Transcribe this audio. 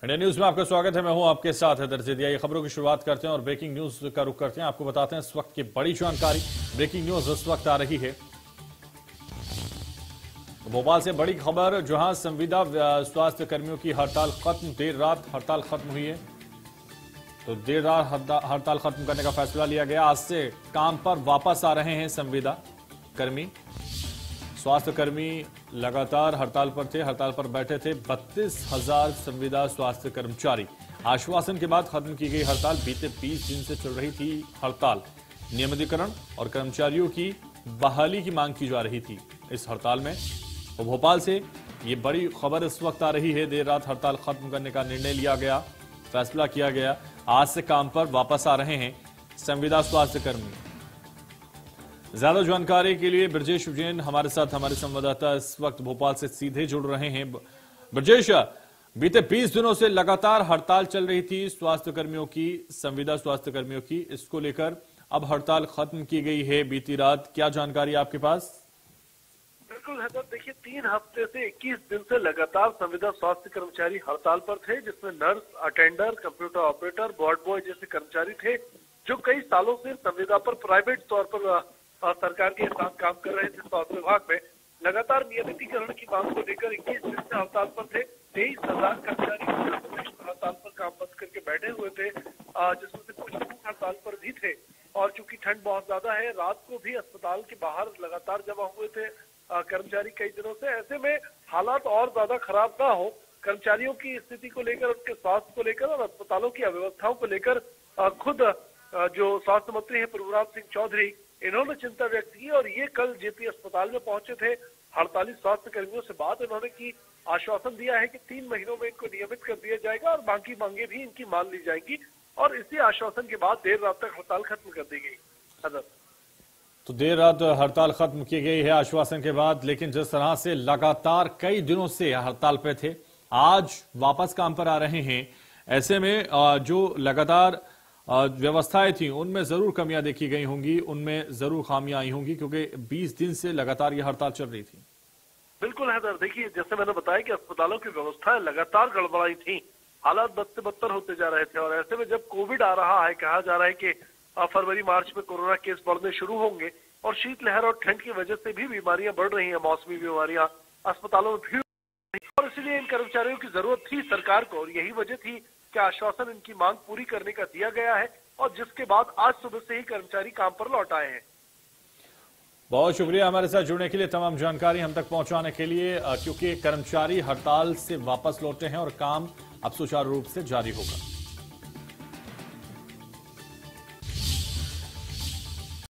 India news में आपका स्वागत है। मैं हूं आपके साथ हैदर ज़ैदिया। ये खबरों की शुरुआत करते हैं और ब्रेकिंग न्यूज का रुख करते हैं। आपको बताते हैं इस वक्त की बड़ी जानकारी। ब्रेकिंग न्यूज इस वक्त आ रही है भोपाल से बड़ी खबर, जहां संविदा स्वास्थ्य कर्मियों की हड़ताल खत्म। देर रात हड़ताल खत्म हुई है, तो देर रात हड़ताल खत्म करने का फैसला लिया गया। आज से काम पर वापस आ रहे हैं संविदा कर्मी। स्वास्थ्य कर्मी लगातार हड़ताल पर थे, हड़ताल पर बैठे थे 32,000 संविदा स्वास्थ्य कर्मचारी। आश्वासन के बाद खत्म की गई हड़ताल। बीते 20 दिन से चल रही थी हड़ताल। नियमितीकरण और कर्मचारियों की बहाली की मांग की जा रही थी इस हड़ताल में। तो भोपाल से ये बड़ी खबर इस वक्त आ रही है। देर रात हड़ताल खत्म करने का निर्णय लिया गया, फैसला किया गया। आज से काम पर वापस आ रहे हैं संविदा स्वास्थ्य कर्मी। ज्यादा जानकारी के लिए ब्रजेश जैन हमारे साथ, हमारे संवाददाता इस वक्त भोपाल से सीधे जुड़ रहे हैं। ब्रजेश, बीते 20 दिनों से लगातार हड़ताल चल रही थी स्वास्थ्य कर्मियों की, संविदा स्वास्थ्य कर्मियों की। इसको लेकर अब हड़ताल खत्म की गई है बीती रात। क्या जानकारी आपके पास? बिल्कुल हैदर, देखिए 3 हफ्ते से 21 दिन से लगातार संविदा स्वास्थ्य कर्मचारी हड़ताल पर थे, जिसमें nurse, attender, computer operator, ward boy जैसे कर्मचारी थे, जो कई सालों से संविदा पर प्राइवेट तौर पर सरकार के साथ काम कर रहे थे। स्वास्थ्य विभाग में लगातार नियमितीकरण की मांग को लेकर 21 दिन से हड़ताल पर थे। 23,000 कर्मचारी हड़ताल पर काम बंद करके बैठे हुए थे, जिसमें से कुछ लोग हड़ताल पर भी थे। और चूंकि ठंड बहुत ज्यादा है, रात को भी अस्पताल के बाहर लगातार जमा हुए थे कर्मचारी कई दिनों से। ऐसे में हालात और ज्यादा खराब ना हो, कर्मचारियों की स्थिति को लेकर, उनके स्वास्थ्य को लेकर और अस्पतालों की अव्यवस्थाओं को लेकर खुद जो स्वास्थ्य मंत्री है प्रभुराम सिंह चौधरी, इन्होंने चिंता व्यक्त की। और ये कल जेपी अस्पताल में पहुंचे थे। हड़ताली स्वास्थ्य कर्मियों से बात इन्होंने की, आश्वासन दिया है कि 3 महीनों में इनको नियमित कर दिया जाएगा और बाकी मांगे भी इनकी मान ली जाएंगी। और इसी आश्वासन के बाद देर रात तक हड़ताल खत्म कर दी गई। तो देर रात हड़ताल खत्म की गई है आश्वासन के बाद, लेकिन जिस तरह से लगातार कई दिनों से हड़ताल पे थे, आज वापस काम पर आ रहे हैं। ऐसे में जो लगातार व्यवस्थाएं थी उनमें जरूर कमियां देखी गई होंगी, उनमें जरूर खामियां आई होंगी, क्योंकि 20 दिन से लगातार ये हड़ताल चल रही थी। बिल्कुल हैदर, देखिए जैसे मैंने बताया कि अस्पतालों की व्यवस्थाएं लगातार गड़बड़ाई थी, हालात बद से बदतर होते जा रहे थे। और ऐसे में जब कोविड आ रहा है, कहा जा रहा है कि फरवरी मार्च में कोरोना केस बढ़ने शुरू होंगे और शीतलहर और ठंड की वजह से भी बीमारियां बढ़ रही हैं, मौसमी बीमारियां, अस्पतालों में भीड़, और इसलिए इन कर्मचारियों की जरूरत थी सरकार को। और यही वजह थी कि आश्वासन इनकी मांग पूरी करने का दिया गया है और जिसके बाद आज सुबह से ही कर्मचारी काम पर लौट आए हैं। बहुत शुक्रिया हमारे साथ जुड़ने के लिए, तमाम जानकारी हम तक पहुंचाने के लिए, क्योंकि कर्मचारी हड़ताल से वापस लौटे हैं और काम अब सुचारू रूप से जारी होगा।